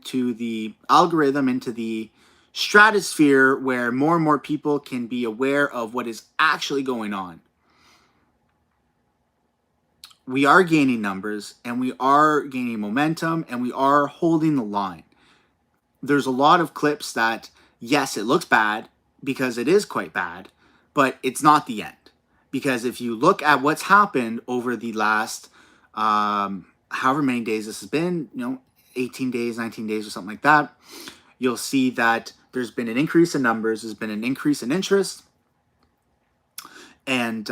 into the algorithm, into the stratosphere where more and more people can be aware of what is actually going on. We are gaining numbers, and we are gaining momentum, and we are holding the line. There's a lot of clips that, yes, it looks bad because it is quite bad, but it's not the end. Because if you look at what's happened over the last however many days this has been, 18 days, 19 days or something like that, you'll see that there's been an increase in numbers, there's been an increase in interest, and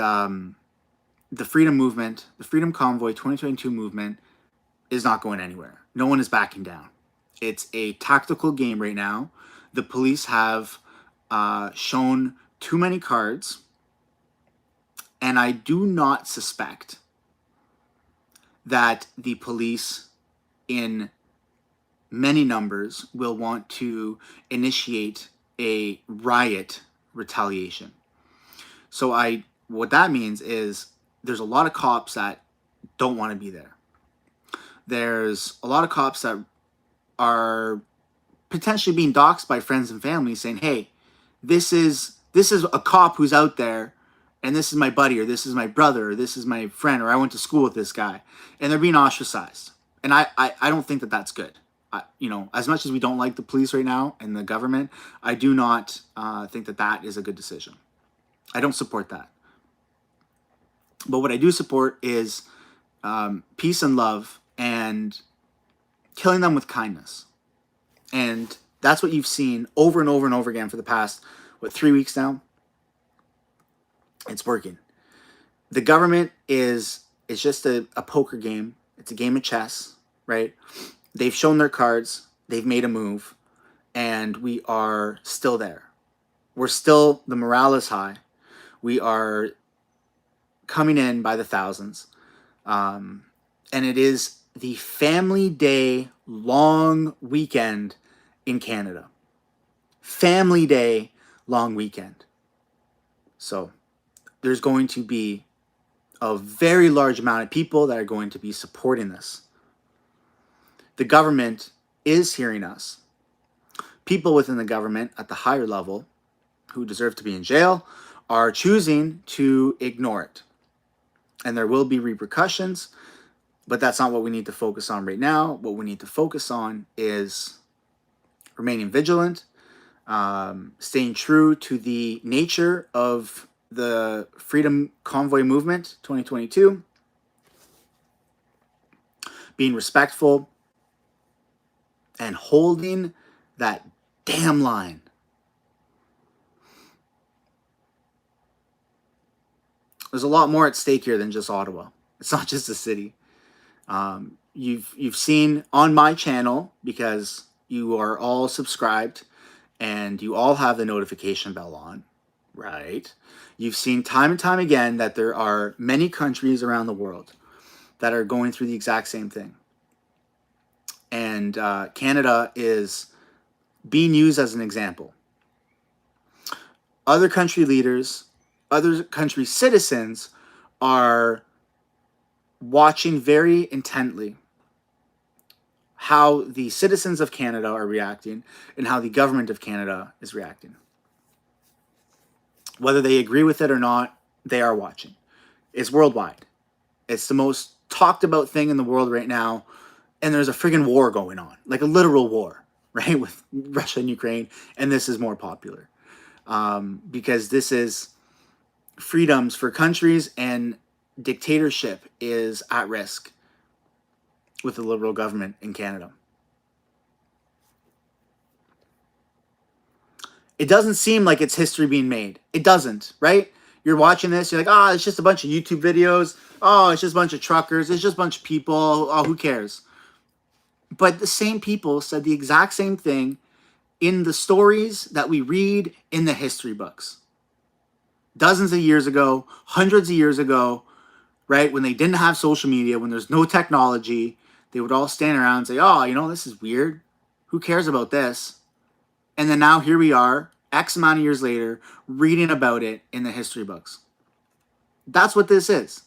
the Freedom Movement, the Freedom Convoy 2022 movement is not going anywhere. No one is backing down. It's a tactical game right now. The police have shown too many cards, and I do not suspect that the police in many numbers will want to initiate a riot retaliation. So what that means is there's a lot of cops that don't want to be there. There's a lot of cops that are potentially being doxxed by friends and family saying, hey, this is a cop who's out there, and this is my buddy, or this is my brother, or this is my friend, or I went to school with this guy, and they're being ostracized. And I don't think that that's good. As much as we don't like the police right now and the government, I do not think that that is a good decision. I don't support that. But what I do support is peace and love and killing them with kindness. And that's what you've seen over and over and over again for the past, 3 weeks now? It's working. The government is just a poker game. It's a game of chess, right? They've shown their cards. They've made a move. And we are still there. The morale is high. We are coming in by the thousands. And it is the Family Day long weekend in Canada. Family Day long weekend. So there's going to be a very large amount of people that are going to be supporting this. The government is hearing us. People within the government at the higher level who deserve to be in jail are choosing to ignore it. And there will be repercussions, but that's not what we need to focus on right now. What we need to focus on is remaining vigilant, staying true to the nature of the Freedom Convoy movement 2022, being respectful, and holding that damn line. There's a lot more at stake here than just Ottawa. It's not just a city. You've seen on my channel, because you are all subscribed and you all have the notification bell on, right? You've seen time and time again that there are many countries around the world that are going through the exact same thing. And Canada is being used as an example. Other country leaders, other country citizens are watching very intently how the citizens of Canada are reacting and how the government of Canada is reacting. Whether they agree with it or not, they are watching. It's worldwide. It's the most talked about thing in the world right now. And there's a friggin' war going on, like a literal war, right, with Russia and Ukraine. And this is more popular because this is freedoms for countries, and dictatorship is at risk with the Liberal government in Canada. It doesn't seem like it's history being made. It doesn't, right? You're watching this, you're like, it's just a bunch of YouTube videos. Oh, it's just a bunch of truckers. It's just a bunch of people. Oh, who cares? But the same people said the exact same thing in the stories that we read in the history books. Dozens of years ago, hundreds of years ago, right? When they didn't have social media, when there's no technology, they would all stand around and say, this is weird. Who cares about this? And then now here we are, X amount of years later, reading about it in the history books. That's what this is.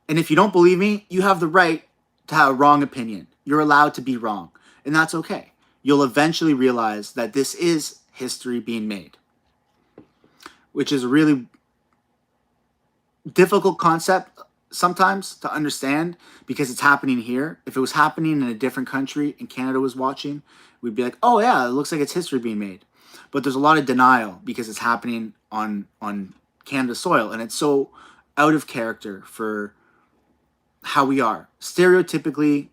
And if you don't believe me, you have the right to have a wrong opinion. You're allowed to be wrong. And that's okay. you'll eventually realize that this is history being made, which is a really difficult concept sometimes to understand because it's happening here. If it was happening in a different country and Canada was watching, we'd be like, oh yeah, it looks like it's history being made. But there's a lot of denial because it's happening on Canada soil, and it's so out of character for how we are, stereotypically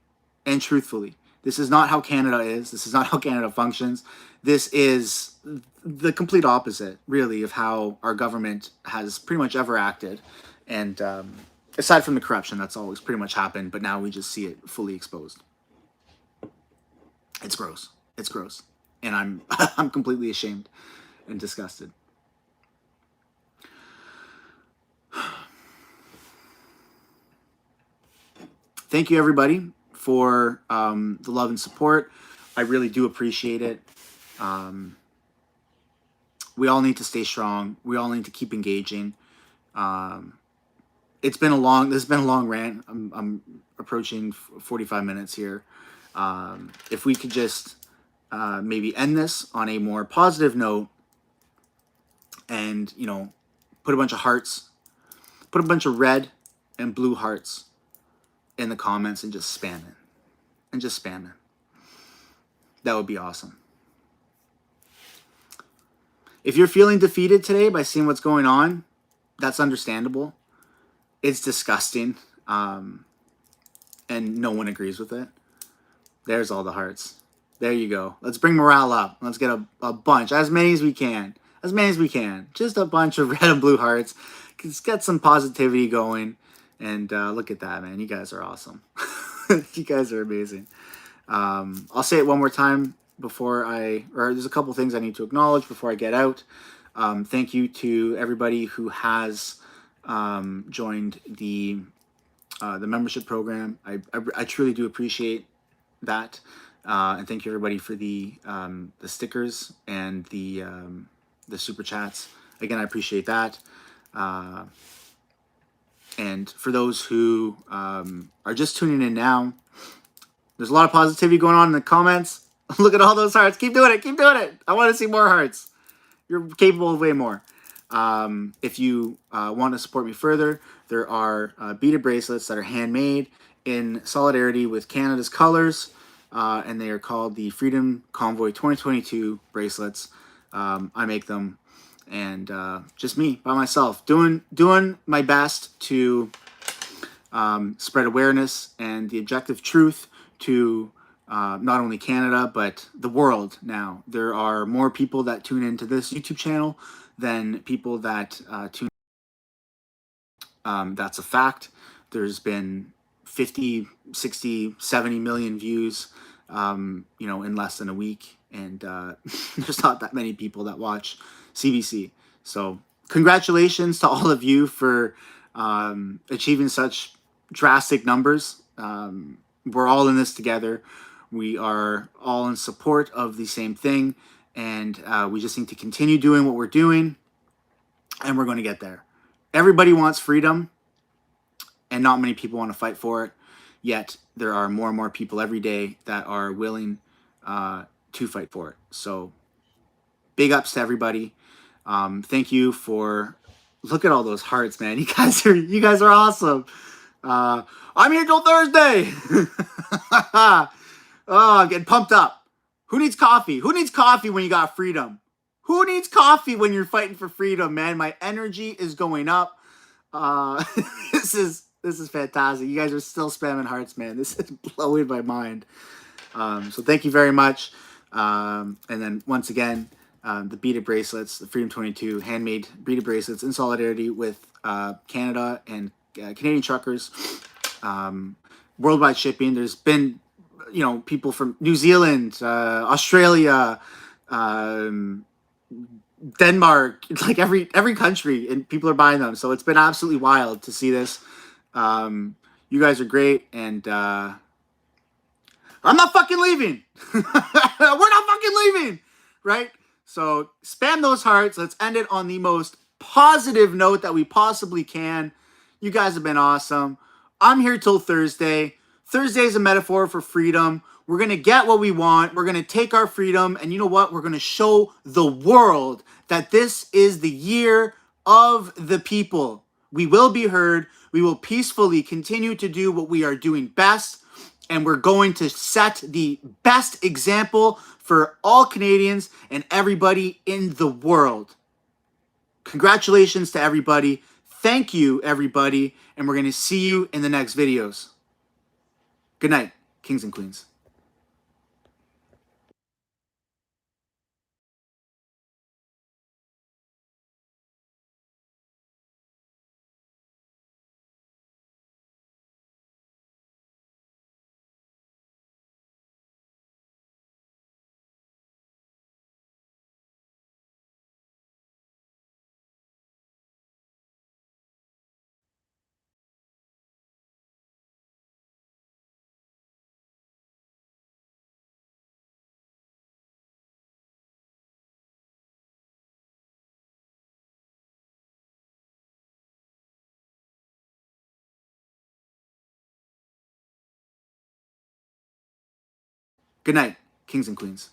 and truthfully. This is not how Canada is. This is not how Canada functions. This is the complete opposite, really, of how our government has pretty much ever acted. And aside from the corruption, that's always pretty much happened, but now we just see it fully exposed. It's gross. It's gross. And I'm completely ashamed and disgusted. Thank you, everybody, for the love and support. I really do appreciate it. We all need to stay strong. We all need to keep engaging. This has been a long rant. I'm approaching 45 minutes here. If we could just maybe end this on a more positive note and, put a bunch of hearts, put a bunch of red and blue hearts in the comments and just spam it. And just spam it. That would be awesome. If you're feeling defeated today by seeing what's going on, that's understandable. It's disgusting. And no one agrees with it. There's all the hearts. There you go. Let's bring morale up. Let's get a bunch. As many as we can. As many as we can. Just a bunch of red and blue hearts. Let's get some positivity going. And look at that, man. You guys are awesome. You guys are amazing. I'll say it one more time there's a couple things I need to acknowledge before I get out. Thank you to everybody who has joined the membership program. I truly do appreciate that. And thank you everybody for the stickers and the super chats. Again, I appreciate that. And for those who are just tuning in now, there's a lot of positivity going on in the comments. Look at all those hearts. Keep doing it. Keep doing it. I want to see more hearts. You're capable of way more. If you want to support me further, there are beaded bracelets that are handmade in solidarity with Canada's colors. And they are called the Freedom Convoy 2022 bracelets. I make them. And just me by myself doing my best to spread awareness and the objective truth to not only Canada but the world. Now there are more people that tune into this YouTube channel than people that tune. That's a fact. There's been 50, 60, 70 million views in less than a week, and there's not that many people that watch CBC. So congratulations to all of you for achieving such drastic numbers. We're all in this together. We are all in support of the same thing, and we just need to continue doing what we're doing, and we're going to get there. Everybody wants freedom, and not many people want to fight for it, yet there are more and more people every day that are willing to fight for it. So big ups to everybody. Thank you for, look at all those hearts, man. You guys are awesome. I'm here till Thursday. Oh, I'm getting pumped up. Who needs coffee? Who needs coffee when you got freedom? Who needs coffee when you're fighting for freedom, man? My energy is going up. This is fantastic. You guys are still spamming hearts, man. This is blowing my mind. So thank you very much. And then once again, the beaded bracelets, the Freedom 22 handmade beaded bracelets in solidarity with Canada and Canadian truckers. Worldwide shipping. There's been, people from New Zealand, Australia, Denmark, like every country, and people are buying them. So it's been absolutely wild to see this. You guys are great, and I'm not fucking leaving. We're not fucking leaving, right? So spam those hearts. Let's end it on the most positive note that we possibly can. You guys have been awesome. I'm here till Thursday. Thursday is a metaphor for freedom. We're going to get what we want. We're going to take our freedom. And you know what? We're going to show the world that this is the year of the people. We will be heard. We will peacefully continue to do what we are doing best. And we're going to set the best example for all Canadians and everybody in the world. Congratulations to everybody. Thank you, everybody. And we're going to see you in the next videos. Good night, kings and queens. Good night, kings and queens.